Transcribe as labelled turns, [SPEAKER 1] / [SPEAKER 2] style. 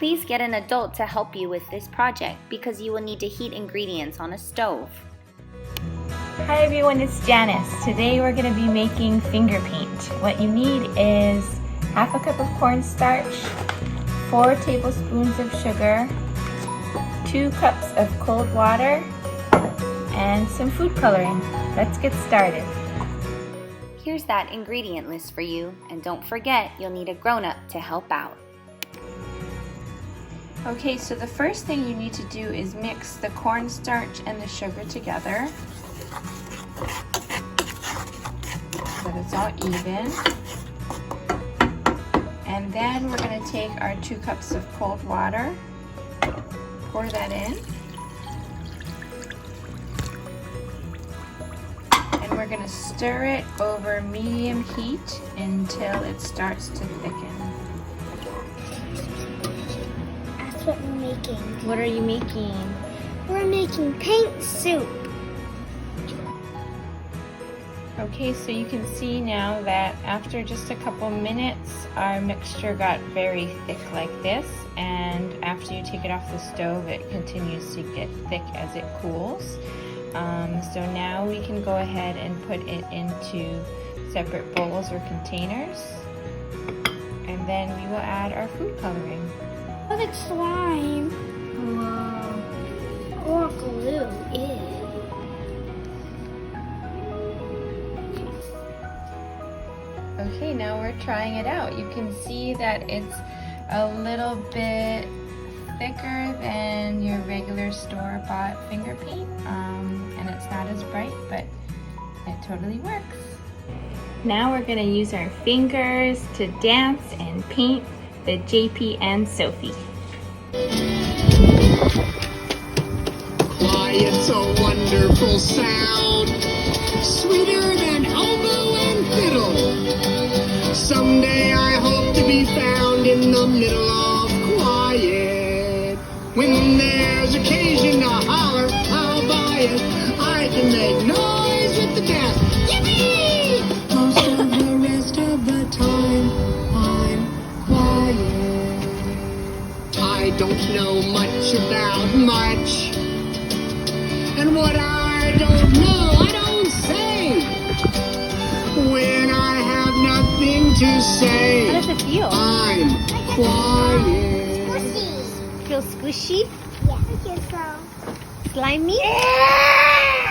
[SPEAKER 1] Please get an adult to help you with this project because you will need to heat ingredients on a stove.
[SPEAKER 2] Hi everyone, it's Janice. Today we're going to be making finger paint. What you need is half a cup of cornstarch, 4 tablespoons of sugar, 2 cups of cold water, and some food coloring. Let's get started.
[SPEAKER 1] Here's that ingredient list for you, and don't forget you'll need a grown-up to help out.
[SPEAKER 2] Okay, so the first thing you need to do is mix the cornstarch and the sugar together so that it's all even. And then we're going to take our 2 cups of cold water, pour that in, and we're going to stir it over medium heat until it starts to thicken.
[SPEAKER 3] That's what we're making.
[SPEAKER 2] What are you making?
[SPEAKER 3] We're making paint soup.
[SPEAKER 2] Okay, so you can see now that after just a couple minutes our mixture got very thick like this, and after you take it off the stove it continues to get thick as it cools. So now we can go ahead and put it into separate bowls or containers, and then we will add our food coloring.
[SPEAKER 3] Look at slime. Wow. Or glue. Ew.
[SPEAKER 2] Okay, now we're trying it out. You can see that it's a little bit thicker than your regular store-bought finger paint, and it's not as bright, but it totally works. Now we're going to use our fingers to dance and paint the JP and Sophie.
[SPEAKER 4] Why, it's a wonderful sound, sweeter than elbow and fiddle. Someday I hope to be found in the middle of quiet. When there's occasion to holler, I'll buy it. I can make noise with the best. Yippee! Most of the rest of the time, I'm quiet. I don't know much about much, and what I don't know, I don't say. When I have nothing to say,
[SPEAKER 2] How does it feel?
[SPEAKER 4] I'm quiet.
[SPEAKER 3] Squishy.
[SPEAKER 2] Feel squishy?
[SPEAKER 3] Yeah, I guess so.
[SPEAKER 2] Slimy?
[SPEAKER 3] Yeah!